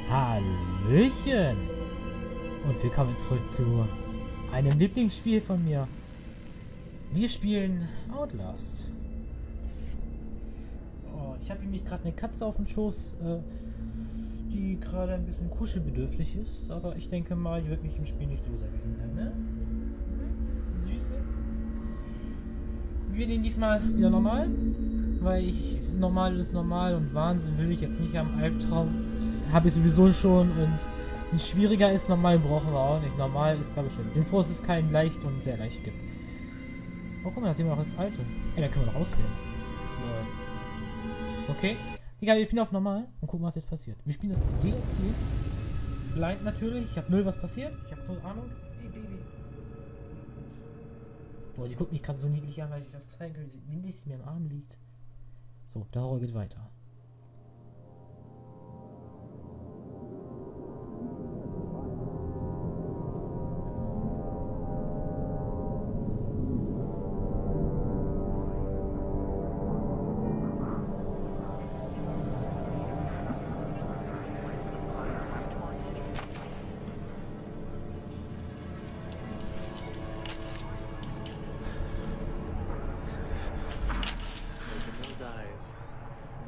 Hallöchen! Und willkommen zurück zu einem Lieblingsspiel von mir. Wir spielen Outlast. Oh, ich habe nämlich gerade eine Katze auf dem Schoß, die gerade ein bisschen kuschelbedürftig ist. Aber ich denke mal, die wird mich im Spiel nicht so sehr behindern, ne? Die Süße. Wir nehmen diesmal wieder normal. Weil normal ist normal und Wahnsinn will ich jetzt nicht haben. Albtraum habe ich sowieso schon und ein schwieriger ist normal, brauchen wir auch nicht. Normal ist, glaube ich, schon. Den froh, dass es keinen leicht und sehr leicht gibt. Oh, guck mal, da sehen wir noch das alte. Ey, da können wir noch auswählen. Okay. Egal, wir spielen auf normal und gucken, was jetzt passiert. Wir spielen das DLC. Blind natürlich. Ich habe null, was passiert. Ich habe keine Ahnung. Hey, Baby. Boah, die guckt mich gerade so niedlich an, weil ich das zeige, wie niedlich sie mir im Arm liegt. So, der Horror geht weiter.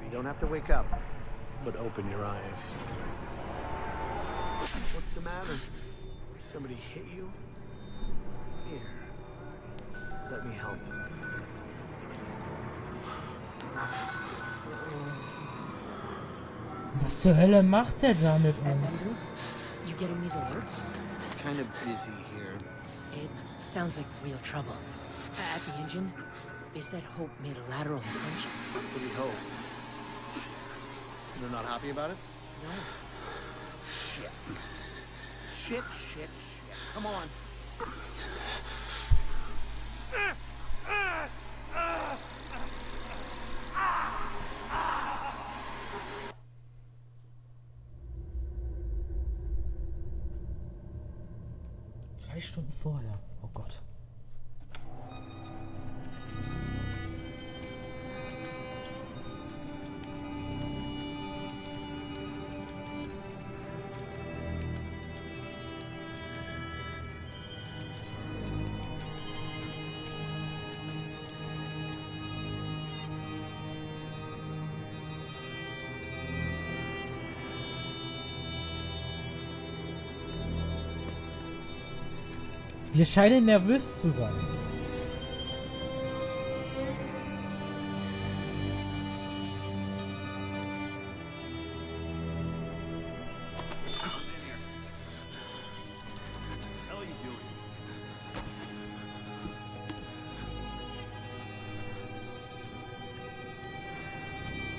You don't have to wake up, but open your eyes. What's the matter? Somebody hit you? Here. Let me help. Was zur Hölle macht der da mit uns? You getting these alerts? Kind of busy here. It sounds like real trouble. At the engine, they said Hope made a lateral ascension. What do you hope? They're not happy about it? No. Shit. Shit. Come on. Drei Stunden vorher. Oh Gott. Wir scheinen nervös zu sein.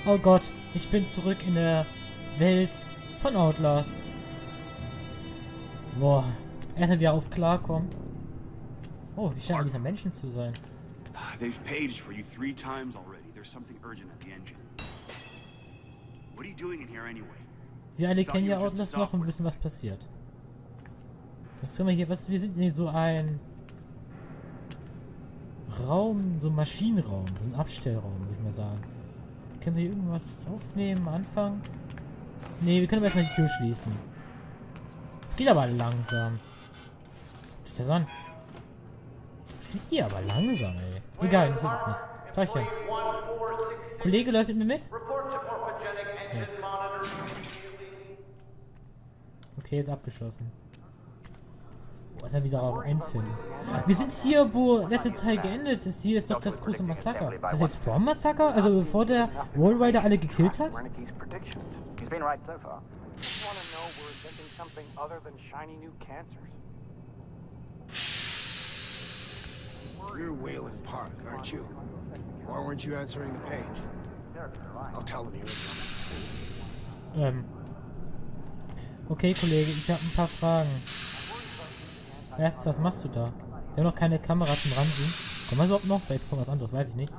Oh Gott, ich bin zurück in der Welt von Outlast. Boah, erstmal wieder auf klarkommen. Oh, wie scheinen diese Menschen zu sein. They've paged for you 3 times already. There's something urgent at the engine. What are you doing in here anyway? Wir alle kennen ja Outlast noch und wissen, was passiert. Was können wir hier? Wir sind in so ein Raum, so ein Maschinenraum, so ein Abstellraum, würde ich mal sagen. Können wir hier irgendwas aufnehmen, anfangen? Ne, wir können erstmal die Tür schließen. Es geht aber langsam. Tut das an? Schließt die aber langsam, ey. Egal, das ist es nicht. Tachchen. Kollege, läuft mit mir mit? Ja. Okay, ist abgeschlossen. Boah, ist er wieder auch einfinden. Wir sind hier, wo der letzte Teil geendet ist. Hier ist doch das große Massaker. Ist das jetzt vor dem Massaker? Also bevor der Wallrider alle gekillt hat? You're Wayland Park, aren't you? Why weren't you answering the page? I'll tell them you're coming. Okay, Kollege, ich habe ein paar Fragen. Erstens, was machst du da? Wir haben noch keine Kamera zum Ranzoomen. Kommen wir überhaupt noch? Vielleicht kommt was anderes, weiß ich nicht.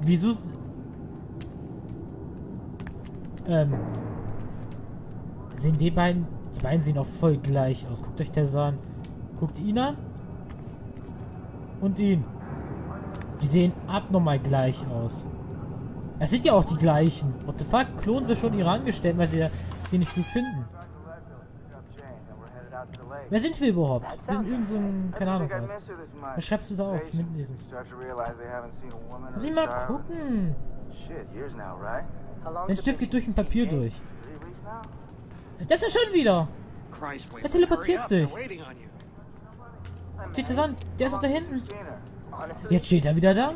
Wieso? Sehen die beiden sehen auch voll gleich aus. Guckt euch das an. Guckt ihn an. Und ihn. Die sehen abnormal gleich aus. Es sind ja auch die gleichen. What the fuck? Klonen sie schon ihre Angestellten, weil sie ja hier nicht gut finden. Wer sind wir überhaupt? Wir sind irgend so ein... keine Ahnung was. Was schreibst du da auf? Mit diesem? Muss ich mal gucken. Dein Stift geht durch ein Papier durch. Das ist er schon wieder. Er teleportiert sich. Guck dich das an. Der ist auch da hinten. Jetzt steht er wieder da.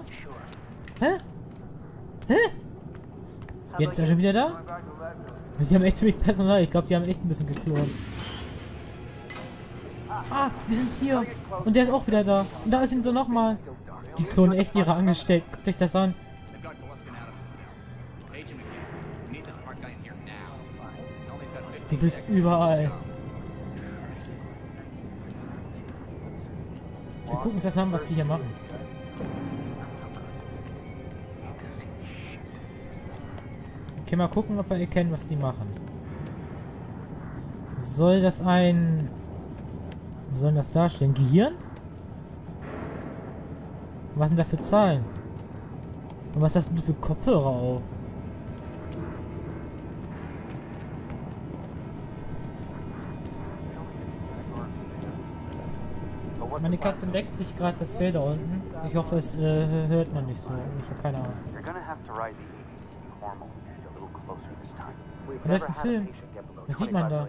Hä? Hä? Jetzt ist er schon wieder da? Die haben echt ziemlich Personal. Ich glaube, die haben echt ein bisschen geklont. Ah, wir sind hier. Und der ist auch wieder da. Und da sind sie nochmal. Die klonen echt ihre Angestellten. Guckt euch das an. Du bist überall. Wir gucken uns erstmal an, was die hier machen. Okay, mal gucken, ob wir erkennen, was die machen. Soll das ein... Was soll das darstellen? Gehirn? Was sind da für Zahlen? Und was hast du für Kopfhörer auf? Meine Katze leckt sich gerade das Fell da unten. Ich hoffe, das hört man nicht so. Ich habe keine Ahnung. Und das ist ein Film. Was sieht man da?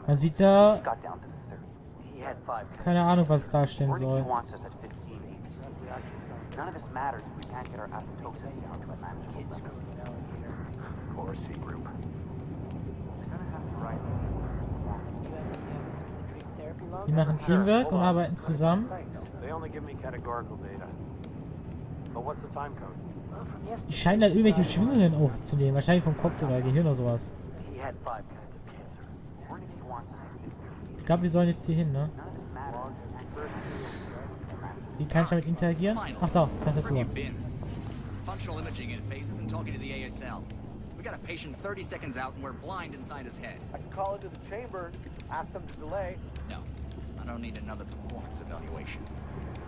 Man sieht da... keine Ahnung, was es darstellen soll. Die machen Teamwork und arbeiten zusammen. Die scheinen dann irgendwelche Schwingungen aufzunehmen. Wahrscheinlich vom Kopf oder Gehirn oder sowas. Ich glaube, wir sollen jetzt hier hin, ne? Wie kann ich damit interagieren? Ach da, Tastatur. Functional imaging interfaces and talking to the ASL. We got a patient 30 seconds out and we're blind inside his head. I can call into the chamber, ask them to delay. No, I don't need another performance evaluation.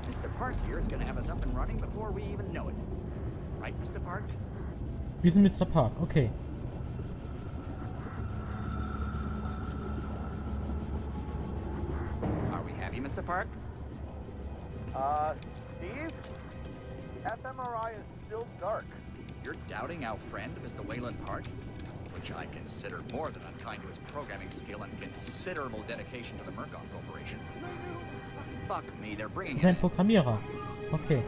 Mr. Park here is going to have us up and running before we even know it. Right, Mr. Park? Wir sind Mr. Park, okay. Are we happy, Mr. Park? Steve? The fMRI is still dark. You're doubting our friend, Mr. Wayland Park? Which I consider more than unkind to his programming skill and considerable dedication to the Murkoff Corporation. Fuck me, they're bringing Sein Programmierer. Okay.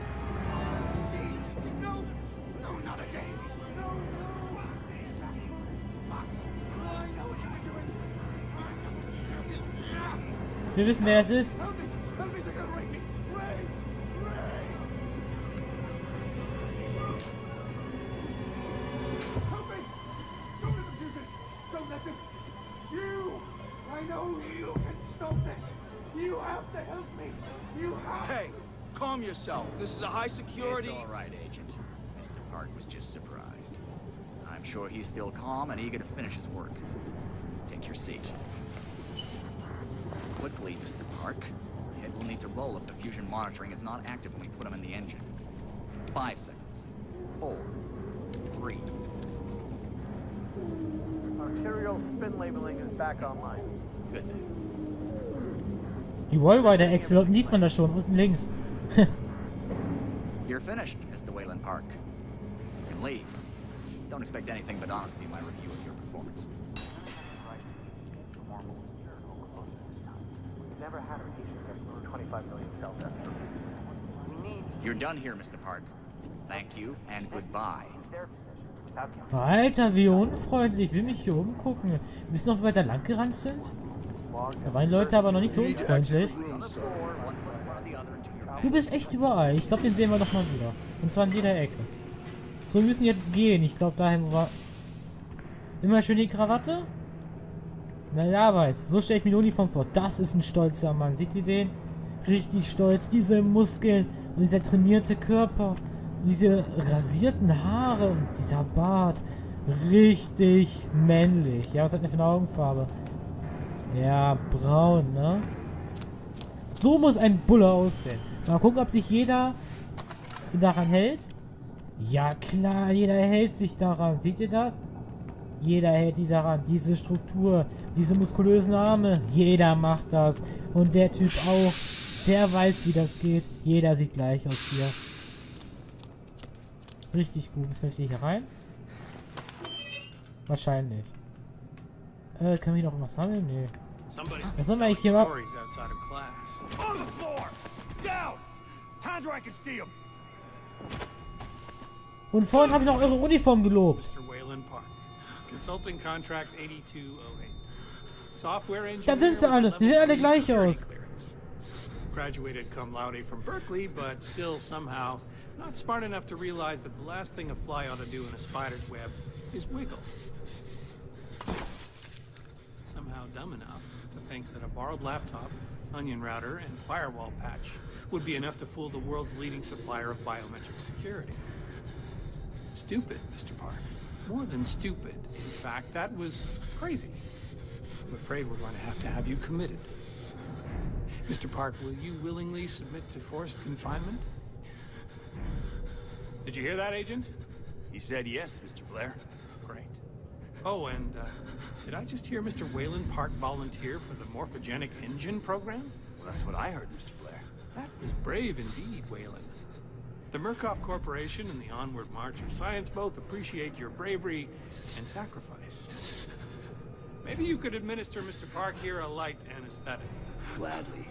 Wir wissen, wer es ist. Hey, calm yourself. This is a high security... It's all right, Agent. Mr. Park was just surprised. I'm sure he's still calm and eager to finish his work. Take your seat. Quickly, Mr. Park. Head will need to roll if the fusion monitoring is not active when we put him in the engine. 5 seconds. 4, 3. Arterial spin labeling is back online. Good. Die Weiter-Excel, unten liest man das schon, unten links. You're finished, Mr. Wayland Park. You can leave. Don't expect anything but honesty in my review of your performance. Never had a patient get 25 million cell deaths. We need You're done here, Mr. Park. Thank you and goodbye. Alter, wie unfreundlich. Ich will mich hier umgucken. Wir wissen noch, wie weit da lang gerannt sind? Da waren die Leute aber noch nicht so unfreundlich. Du bist echt überall. Ich glaube, den sehen wir doch mal wieder. Und zwar an jeder Ecke. So, wir müssen jetzt gehen. Ich glaube, dahin, wo wir... Immer schön die Krawatte. Na ja, Arbeit. So stelle ich mir die Uniform vor. Das ist ein stolzer Mann. Seht ihr den? Richtig stolz. Diese Muskeln und dieser trainierte Körper. Und diese rasierten Haare und dieser Bart. Richtig männlich. Ja, was hat denn für eine Augenfarbe? Ja, braun, ne? So muss ein Bulle aussehen. Mal gucken, ob sich jeder daran hält. Ja klar, jeder hält sich daran. Seht ihr das? Jeder hält sich daran. Diese Struktur, diese muskulösen Arme. Jeder macht das. Und der Typ auch. Der weiß, wie das geht. Jeder sieht gleich aus hier. Richtig gut. Jetzt möchte ich hier rein. Wahrscheinlich. Können wir hier noch was sammeln? Nee. Was sollen wir eigentlich hier machen? Und vorhin habe ich noch eure Uniform gelobt. Da sind sie alle. Die sehen alle gleich aus. Graduated cum laude from Berkeley, but still somehow not smart enough to realize that the last thing a fly ought to do in a spider's web is wiggle. Somehow dumb enough to think that a borrowed laptop, onion router, and firewall patch would be enough to fool the world's leading supplier of biometric security. Stupid, Mr. Park. More than stupid. In fact, that was crazy. I'm afraid we're going to have you committed. Mr. Park, will you willingly submit to forced confinement? Did you hear that, Agent? He said yes, Mr. Blair. Great. Oh, and did I just hear Mr. Wayland Park volunteer for the morphogenic engine program? Well, that's what I heard, Mr. Blair. That was brave indeed, Wayland. The Murkoff Corporation and the Onward March of Science both appreciate your bravery and sacrifice. Maybe you could administer Mr. Park here a light anesthetic. Gladly.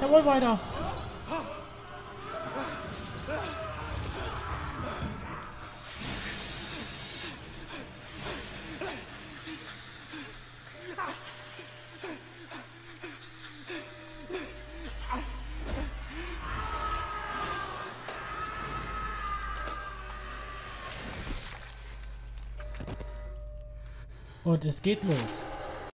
Jawohl, weiter. Und es geht los.